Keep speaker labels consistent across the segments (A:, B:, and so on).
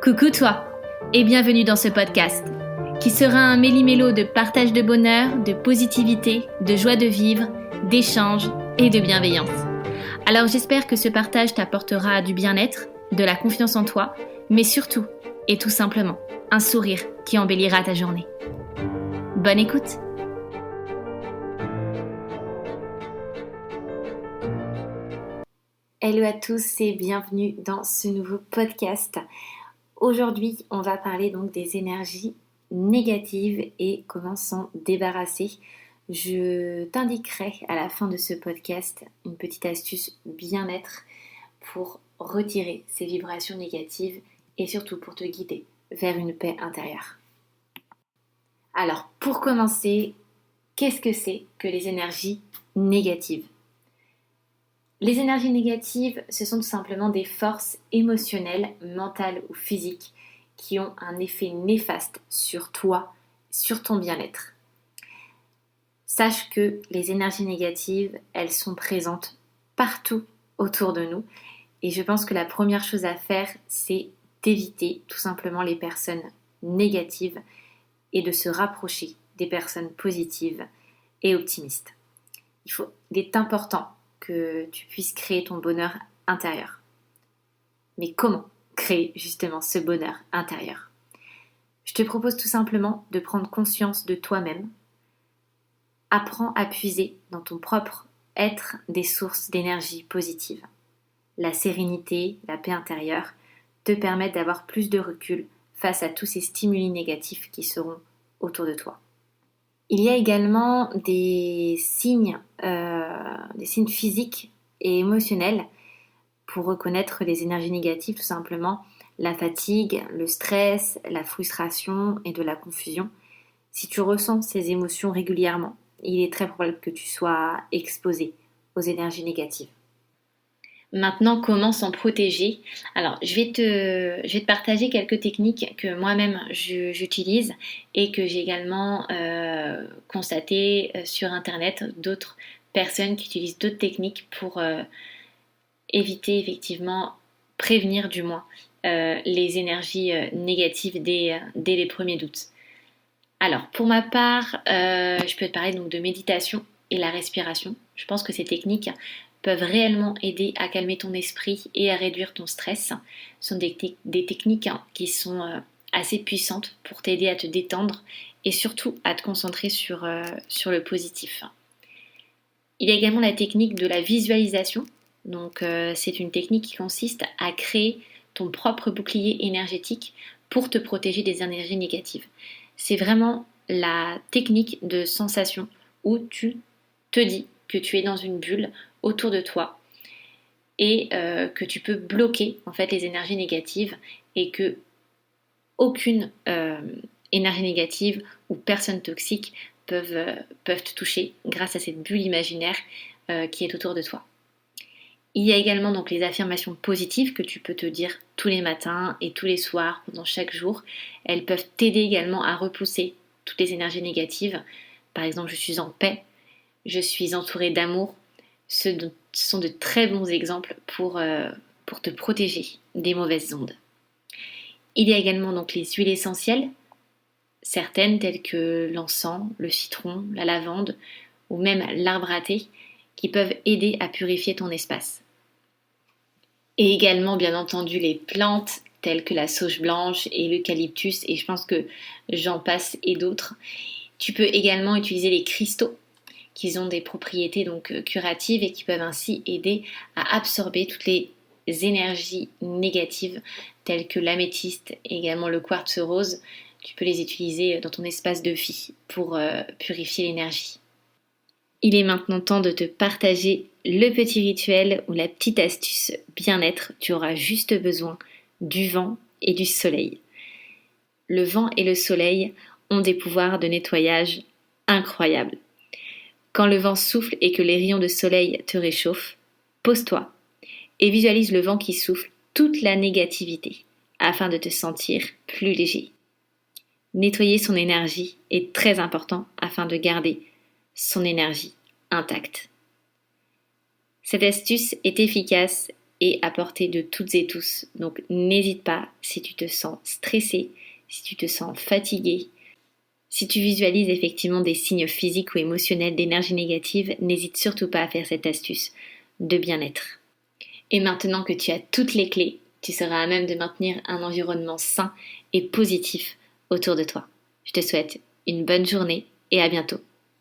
A: Coucou toi et bienvenue dans ce podcast qui sera un méli-mélo de partage de bonheur, de positivité, de joie de vivre, d'échange et de bienveillance. Alors j'espère que ce partage t'apportera du bien-être, de la confiance en toi, mais surtout et tout simplement un sourire qui embellira ta journée. Bonne écoute! Hello à tous et bienvenue dans ce nouveau podcast. Aujourd'hui, on va parler donc des énergies négatives et comment s'en débarrasser. Je t'indiquerai à la fin de ce podcast une petite astuce bien-être pour retirer ces vibrations négatives et surtout pour te guider vers une paix intérieure. Alors, pour commencer, qu'est-ce que c'est que les énergies négatives ? Les énergies négatives, ce sont tout simplement des forces émotionnelles, mentales ou physiques qui ont un effet néfaste sur toi, sur ton bien-être. Sache que les énergies négatives, elles sont présentes partout autour de nous et je pense que la première chose à faire, c'est d'éviter tout simplement les personnes négatives et de se rapprocher des personnes positives et optimistes. Il est important que tu puisses créer ton bonheur intérieur. Mais comment créer justement ce bonheur intérieur ? Je te propose tout simplement de prendre conscience de toi-même. Apprends à puiser dans ton propre être des sources d'énergie positive. La sérénité, la paix intérieure te permettent d'avoir plus de recul face à tous ces stimuli négatifs qui seront autour de toi. Il y a également des signes physiques et émotionnels pour reconnaître les énergies négatives, tout simplement la fatigue, le stress, la frustration et de la confusion. Si tu ressens ces émotions régulièrement, il est très probable que tu sois exposé aux énergies négatives. Maintenant, comment s'en protéger ? Alors, je vais te partager quelques techniques que moi-même j'utilise et que j'ai également constatées sur Internet, d'autres personnes qui utilisent d'autres techniques pour éviter effectivement, prévenir du moins les énergies négatives dès les premiers doutes. Alors, pour ma part, je peux te parler donc de méditation et la respiration. Je pense que ces techniques peuvent réellement aider à calmer ton esprit et à réduire ton stress. Ce sont des techniques qui sont assez puissantes pour t'aider à te détendre et surtout à te concentrer sur le positif. Il y a également la technique de la visualisation. Donc, c'est une technique qui consiste à créer ton propre bouclier énergétique pour te protéger des énergies négatives. C'est vraiment la technique de sensation où tu te dis que tu es dans une bulle autour de toi et que tu peux bloquer en fait les énergies négatives et que aucune énergie négative ou personne toxique peuvent te toucher grâce à cette bulle imaginaire qui est autour de toi. Il y a également donc les affirmations positives que tu peux te dire tous les matins et tous les soirs pendant chaque jour. Elles peuvent t'aider également à repousser toutes les énergies négatives. Par exemple, je suis en paix, je suis entourée d'amour. Ce sont de très bons exemples pour te protéger des mauvaises ondes. Il y a également donc les huiles essentielles, certaines telles que l'encens, le citron, la lavande ou même l'arbre à thé, qui peuvent aider à purifier ton espace. Et également, bien entendu, les plantes telles que la sauge blanche et l'eucalyptus, et je pense que j'en passe et d'autres. Tu peux également utiliser les cristaux, qui ont des propriétés donc curatives et qui peuvent ainsi aider à absorber toutes les énergies négatives telles que l'améthyste et également le quartz rose. Tu peux les utiliser dans ton espace de vie pour purifier l'énergie. Il est maintenant temps de te partager le petit rituel ou la petite astuce bien-être. Tu auras juste besoin du vent et du soleil. Le vent et le soleil ont des pouvoirs de nettoyage incroyables. Quand le vent souffle et que les rayons de soleil te réchauffent, pose-toi et visualise le vent qui souffle toute la négativité afin de te sentir plus léger. Nettoyer son énergie est très important afin de garder son énergie intacte. Cette astuce est efficace est à portée de toutes et tous. Donc n'hésite pas si tu te sens stressé, si tu te sens fatigué, si tu visualises effectivement des signes physiques ou émotionnels d'énergie négative, n'hésite surtout pas à faire cette astuce de bien-être. Et maintenant que tu as toutes les clés, tu seras à même de maintenir un environnement sain et positif autour de toi. Je te souhaite une bonne journée et à bientôt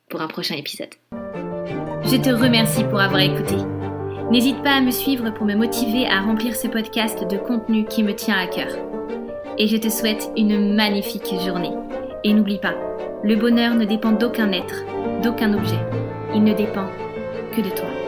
A: pour un prochain épisode. Je te remercie pour avoir écouté. N'hésite pas à me suivre pour me motiver à remplir ce podcast de contenu qui me tient à cœur. Et je te souhaite une magnifique journée. Et n'oublie pas, le bonheur ne dépend d'aucun être, d'aucun objet. Il ne dépend que de toi.